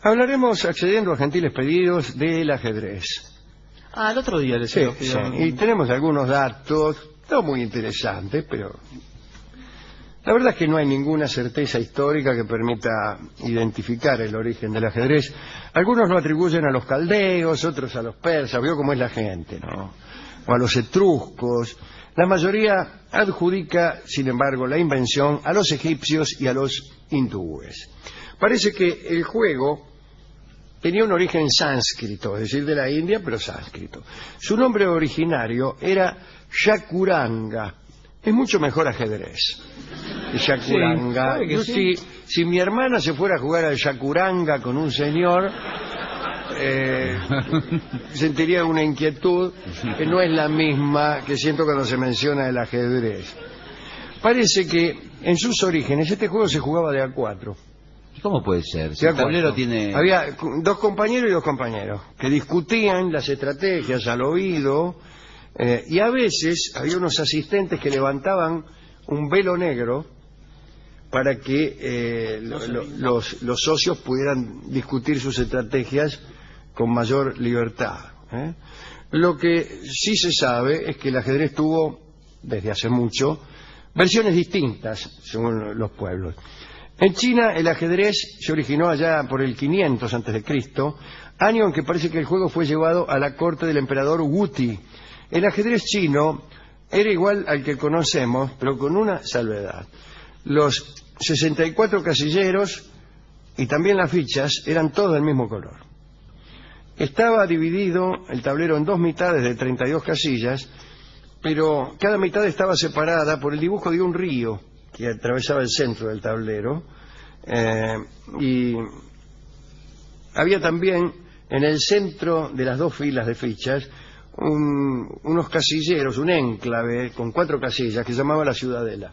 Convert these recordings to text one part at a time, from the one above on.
Hablaremos, accediendo a gentiles pedidos, del ajedrez. El otro día les Sí, sí. Y tenemos algunos datos, no muy interesantes, pero la verdad es que no hay ninguna certeza histórica que permita identificar el origen del ajedrez. Algunos lo atribuyen a los caldeos, otros a los persas, veo cómo es la gente, ¿no? O a los etruscos. La mayoría adjudica, sin embargo, la invención a los egipcios y a los hindúes. Parece que el juego tenía un origen sánscrito, es decir, de la India, pero sánscrito. Su nombre originario era Chaturanga. Es mucho mejor ajedrez. Chaturanga. Sí, si mi hermana se fuera a jugar al Chaturanga con un señor, sentiría una inquietud que no es la misma que siento cuando se menciona el ajedrez. Parece que en sus orígenes este juego se jugaba de a 4. ¿Cómo puede ser? Si el tablero tiene... Había dos compañeros y dos compañeros que discutían las estrategias al oído, y a veces había unos asistentes que levantaban un velo negro para que los socios pudieran discutir sus estrategias con mayor libertad. Lo que sí se sabe es que el ajedrez tuvo, desde hace mucho, versiones distintas según los pueblos. En China el ajedrez se originó allá por el 500 a.C., año en que parece que el juego fue llevado a la corte del emperador Wuti. El ajedrez chino era igual al que conocemos, pero con una salvedad. Los 64 casilleros y también las fichas eran todos del mismo color. Estaba dividido el tablero en dos mitades de 32 casillas, pero cada mitad estaba separada por el dibujo de un río que atravesaba el centro del tablero, y había también en el centro de las dos filas de fichas unos casilleros, un enclave con 4 casillas que se llamaba la ciudadela.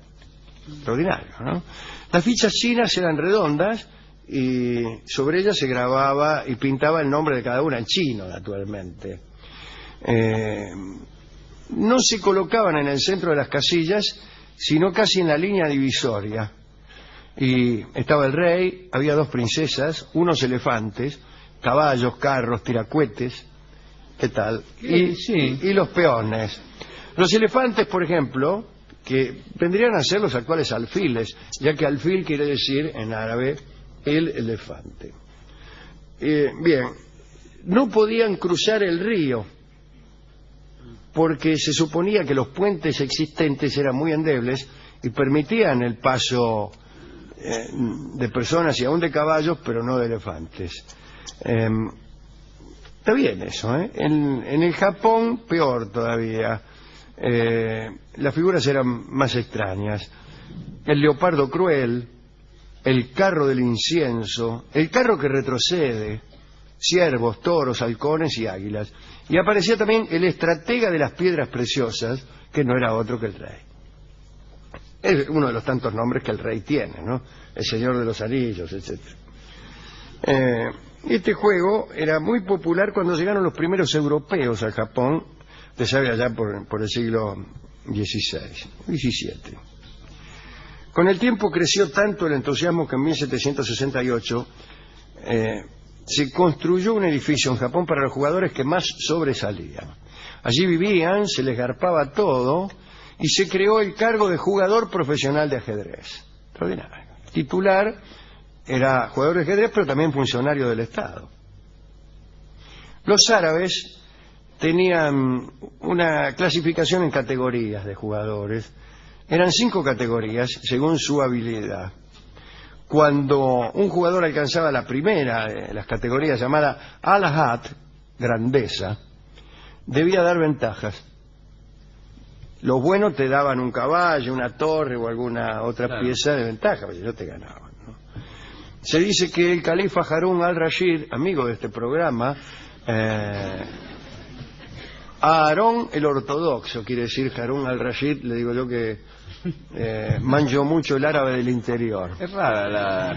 Extraordinario, ¿no? Las fichas chinas eran redondas y sobre ellas se grababa y pintaba el nombre de cada una en chino, naturalmente. No se colocaban en el centro de las casillas, sino casi en la línea divisoria. Y estaba el rey, había 2 princesas, unos elefantes, caballos, carros, tiracuetes, ¿qué tal? Y los peones. Los elefantes, por ejemplo, que vendrían a ser los actuales alfiles, ya que alfil quiere decir en árabe el elefante. Bien, no podían cruzar el río porque se suponía que los puentes existentes eran muy endebles y permitían el paso de personas y aún de caballos, pero no de elefantes. Está bien eso, ¿eh? En el Japón, peor todavía. Las figuras eran más extrañas. El leopardo cruel, el carro del incienso, el carro que retrocede, ciervos, toros, halcones y águilas. Y aparecía también el estratega de las piedras preciosas, que no era otro que el rey. Es uno de los tantos nombres que el rey tiene, ¿no? El señor de los anillos, etc. Este juego era muy popular cuando llegaron los primeros europeos al Japón, usted sabe, allá por el siglo XVII. Con el tiempo creció tanto el entusiasmo que en 1768 se construyó un edificio en Japón para los jugadores que más sobresalían. Allí vivían, se les garpaba todo y se creó el cargo de jugador profesional de ajedrez. Extraordinario. Titular era jugador de ajedrez, pero también funcionario del Estado. Los árabes tenían una clasificación en categorías de jugadores. Eran 5 categorías según su habilidad. Cuando un jugador alcanzaba la primera de las categorías, llamada al-hat, grandeza, debía dar ventajas. Los buenos te daban un caballo, una torre o alguna otra pieza de ventaja, porque no te ganaban, ¿no? Se dice que el califa Harún al-Rashid, amigo de este programa, Aarón el ortodoxo, quiere decir Harún al-Rashid, le digo yo que manjo mucho el árabe del interior. Es rara la...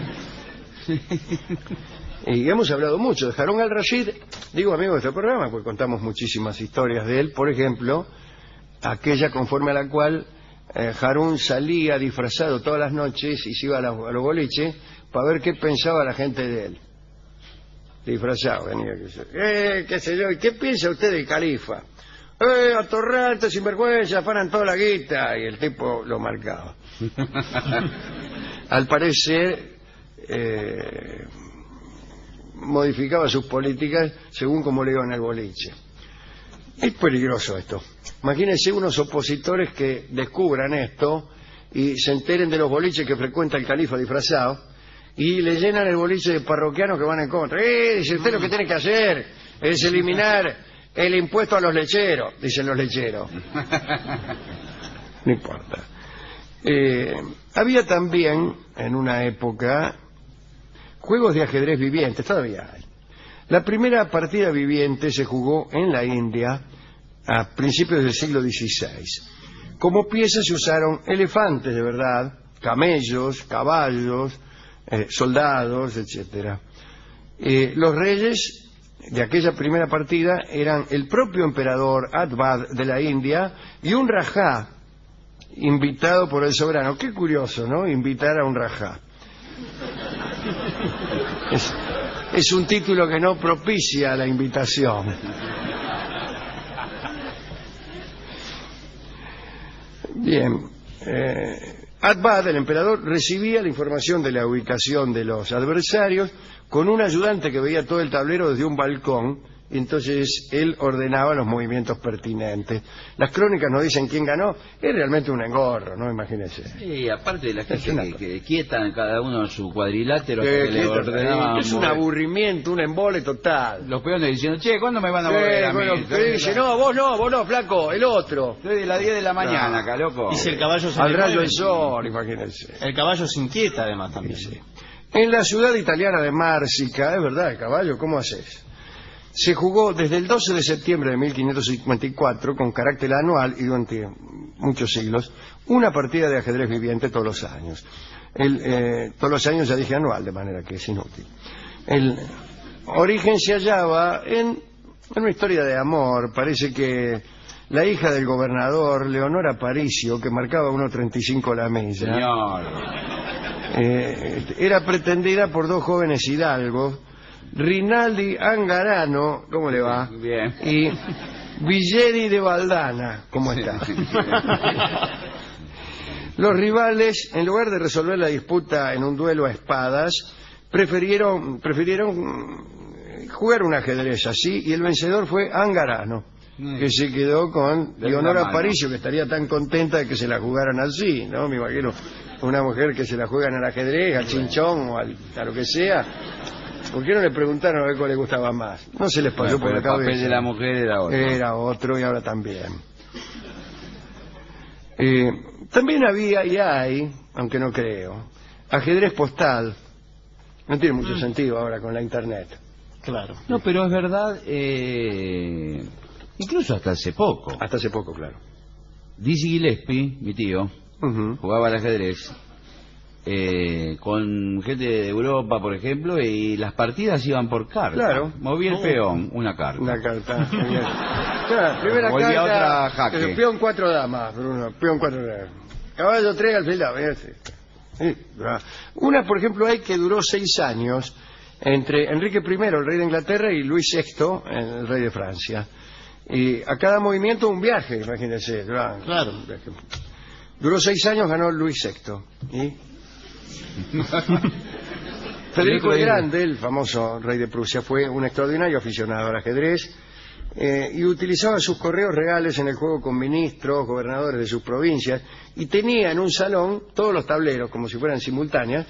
Y hemos hablado mucho de Harún al-Rashid, digo amigo de este programa, porque contamos muchísimas historias de él. Por ejemplo, aquella conforme a la cual Harún salía disfrazado todas las noches y se iba a los boliches para ver qué pensaba la gente de él. disfrazado, venía, qué sé yo, ¿y qué piensa usted del califa? Atorrantes, sinvergüenza, afanan toda la guita, y el tipo lo marcaba. Al parecer, modificaba sus políticas según como le iba en el boliche. Es peligroso esto. Imagínense unos opositores que descubran esto y se enteren de los boliches que frecuenta el califa disfrazado y le llenan el boliche de parroquianos que van en contra. Dice usted, lo que tiene que hacer es eliminar el impuesto a los lecheros, dicen los lecheros. No importa. Había también, en una época, juegos de ajedrez vivientes, todavía hay. La primera partida viviente se jugó en la India a principios del siglo XVI. Como piezas se usaron elefantes de verdad, camellos, caballos, soldados, etc. Los reyes de aquella primera partida eran el propio emperador Akbar de la India y un rajá invitado por el soberano. Qué curioso, ¿no? Invitar a un rajá. Es un título que no propicia la invitación. Bien. Akbar, el emperador, recibía la información de la ubicación de los adversarios con un ayudante que veía todo el tablero desde un balcón, y entonces él ordenaba los movimientos pertinentes. Las crónicas no dicen quién ganó, es realmente un engorro, ¿no? Imagínense. Sí, aparte de la gente que quietan cada uno en su cuadrilátero, que le ordenaban es un aburrimiento, un embole total. Los peones diciendo, che, ¿cuándo me van a volver a mí? Dice, no, vos no, flaco, el otro. Estoy de las 10 de la mañana, acá, loco. Y si el caballo se al rayo del sol, imagínense. El caballo se inquieta además también. Sí. En la ciudad italiana de Mársica, es verdad, el caballo, ¿cómo haces? Se jugó desde el 12 de septiembre de 1554, con carácter anual y durante muchos siglos, una partida de ajedrez viviente todos los años. Todos los años ya dije anual, de manera que es inútil. El origen se hallaba en una historia de amor. Parece que la hija del gobernador, Leonora Aparicio, que marcaba 1.35 la milla, era pretendida por dos jóvenes hidalgos, Rinaldi Angarano, ¿cómo le va? Bien. Y Villeri de Valdana, ¿cómo está? Los rivales, en lugar de resolver la disputa en un duelo a espadas, prefirieron jugar un ajedrez así, y el vencedor fue Angarano, que se quedó con Leonora Aparicio, que estaría tan contenta de que se la jugaran así, ¿no? Me imagino una mujer que se la juegan al ajedrez, al chinchón o a lo que sea. ¿Por qué no le preguntaron a ver cuál le gustaba más? No se les pasó por la cabeza. El papel de la mujer era otro. Era otro y ahora también. También había y hay, aunque no creo, ajedrez postal. No tiene mucho sentido ahora con la internet. Claro. No, pero es verdad, incluso hasta hace poco. Hasta hace poco, claro. Dizzy Gillespie, mi tío, jugaba al ajedrez con gente de Europa, por ejemplo, y las partidas iban por carta. Claro. Movía el peón, una carta. Una carta. Claro, primera Volvía carta, otra jaque. peón 4 damas, Bruno, peón 4 damas. Caballo 3 alfil dama. Sí. Una, por ejemplo, hay que duró 6 años entre Enrique I, el rey de Inglaterra, y Luis VI, el rey de Francia. Y a cada movimiento un viaje, imagínense. Claro. Duró 6 años, ganó Luis VI. ¿Y? Federico el Grande, el famoso rey de Prusia, fue un extraordinario aficionado al ajedrez y utilizaba sus correos reales en el juego con ministros, gobernadores de sus provincias, y tenía en un salón todos los tableros, como si fueran simultáneas,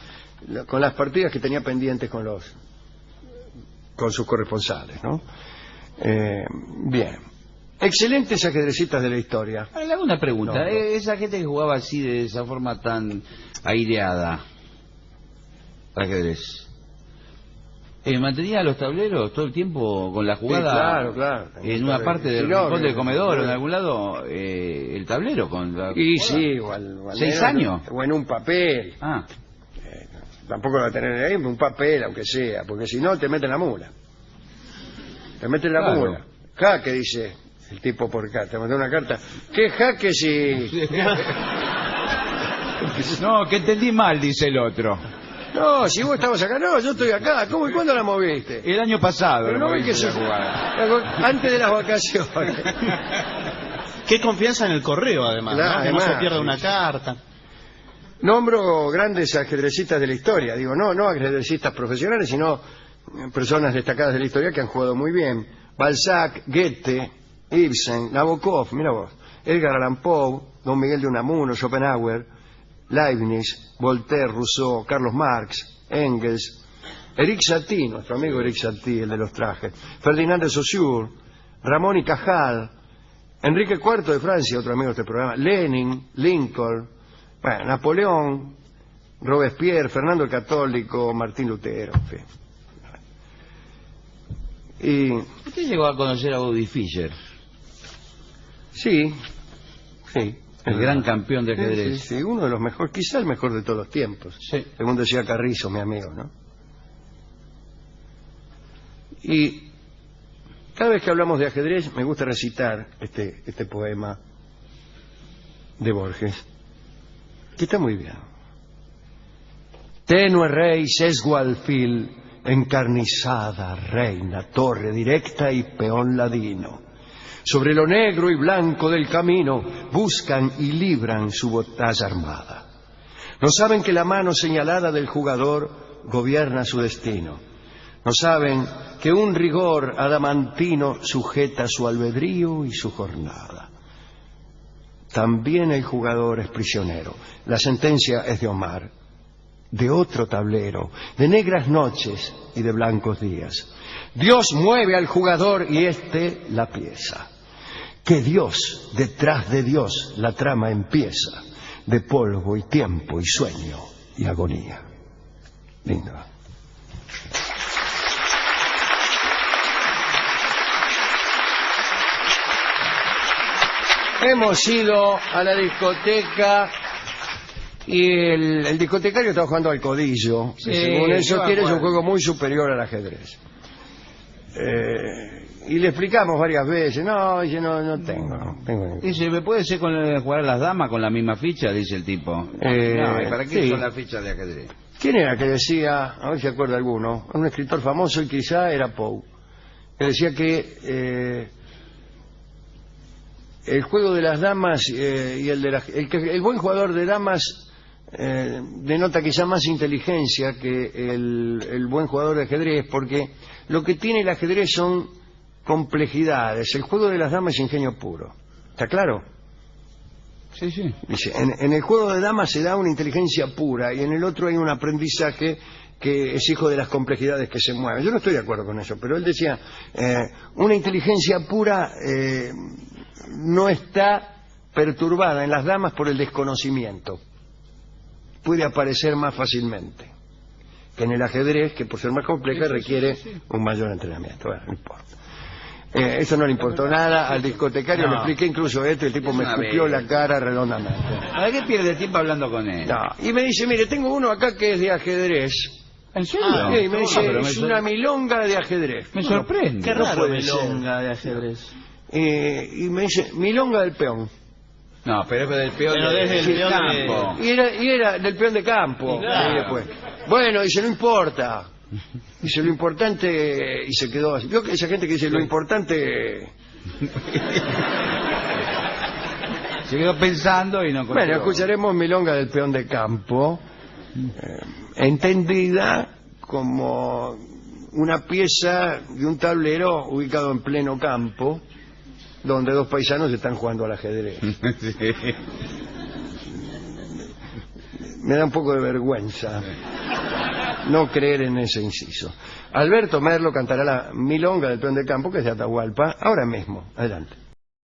con las partidas que tenía pendientes con sus corresponsales, ¿no? Bien. Excelentes ajedrecistas de la historia. Le hago una pregunta. Esa gente que jugaba así, de esa forma tan aireada, ajedrez, ¿mantenía los tableros todo el tiempo con la jugada? Sí, claro. En una parte del rincón del comedor o en algún lado, el tablero con la y jugada. sí, igual 6 años. O en un papel. Tampoco lo va a tener ahí, un papel, aunque sea, porque si no te meten la mula. Te meten la mula. Jaque, dice el tipo por acá, te mandó una carta. ¿Qué jaque si...? No, que entendí mal, dice el otro. No, si vos estabas acá, no, yo estoy acá. ¿Cómo y cuándo la moviste? El año pasado. Pero no ves que se antes de las vacaciones. Qué confianza en el correo, además, Claro, ¿no? Que no se además, pierda sí. una carta. Nombro grandes ajedrecistas de la historia. Digo, no ajedrecistas profesionales, sino personas destacadas de la historia que han jugado muy bien. Balzac, Goethe, Ibsen, Nabokov, mira vos, Edgar Allan Poe, Don Miguel de Unamuno, Schopenhauer, Leibniz, Voltaire, Rousseau, Carlos Marx, Engels, Eric Satie, nuestro amigo Eric Satie, el de los trajes, Ferdinand de Saussure, Ramón y Cajal, Enrique IV de Francia, otro amigo de este programa, Lenin, Lincoln, bueno, Napoleón, Robespierre, Fernando el Católico, Martín Lutero, en fin. Y ¿Usted llegó a conocer a Bobby Fischer? sí, El gran campeón de ajedrez. Sí, uno de los mejores, quizá el mejor de todos los tiempos. Sí. Según decía Carrizo, mi amigo, ¿no? Y cada vez que hablamos de ajedrez me gusta recitar este poema de Borges, que está muy bien. Tenue rey, sesgo alfil, encarnizada reina, torre directa y peón ladino. Sobre lo negro y blanco del camino buscan y libran su batalla armada. No saben que la mano señalada del jugador gobierna su destino. No saben que un rigor adamantino sujeta su albedrío y su jornada. También el jugador es prisionero. La sentencia es de Omar, de otro tablero, de negras noches y de blancos días. Dios mueve al jugador y éste la pieza. Que Dios, detrás de Dios, la trama empieza, de polvo y tiempo y sueño y agonía. Lindo. Hemos ido a la discoteca y el discotecario está jugando al codillo. Sí, Según eso yo quiere, es un acuerdo. juego muy superior al ajedrez. Y le explicamos varias veces. No, dice, no tengo ningún. Dice, ¿me puede ser jugar a las damas con la misma ficha? Dice el tipo. No, ¿y para qué sí. son las fichas de ajedrez? ¿Quién era que decía, a ver si acuerda alguno, un escritor famoso y quizá era Poe, que decía que el juego de las damas y el buen jugador de damas denota quizá más inteligencia que el buen jugador de ajedrez, porque lo que tiene el ajedrez son complejidades. El juego de las damas es ingenio puro. ¿Está claro? Sí, sí. Dice, en el juego de damas se da una inteligencia pura y en el otro hay un aprendizaje que es hijo de las complejidades que se mueven. Yo no estoy de acuerdo con eso, pero él decía, una inteligencia pura no está perturbada en las damas por el desconocimiento. Puede aparecer más fácilmente que en el ajedrez, que por ser más compleja requiere un mayor entrenamiento. Bueno, no importa. Eso no le importó nada al discotecario, No. le expliqué incluso esto, el tipo Es me una escupió bella. la cara redondamente. ¿Para qué pierde tiempo hablando con él? No, y me dice, mire, tengo uno acá que es de ajedrez. ¿En serio? Y me dice, pero es una milonga de ajedrez. me sorprende. Qué raro puede ser. milonga de ajedrez. Y me dice, milonga del peón. No, pero es del peón Pero desde el peón de- campo. Y era del peón de campo. Claro. Y después, bueno, dice, no importa. Dice, lo importante... Y se quedó así. Vio que esa gente que dice, lo importante... Se quedó pensando y no Bueno, escucharemos milonga del peón de campo, entendida como una pieza de un tablero ubicado en pleno campo, donde dos paisanos están jugando al ajedrez. Me da un poco de vergüenza no creer en ese inciso. Alberto Merlo cantará la milonga del peón de campo, que es de Atahualpa, ahora mismo. Adelante.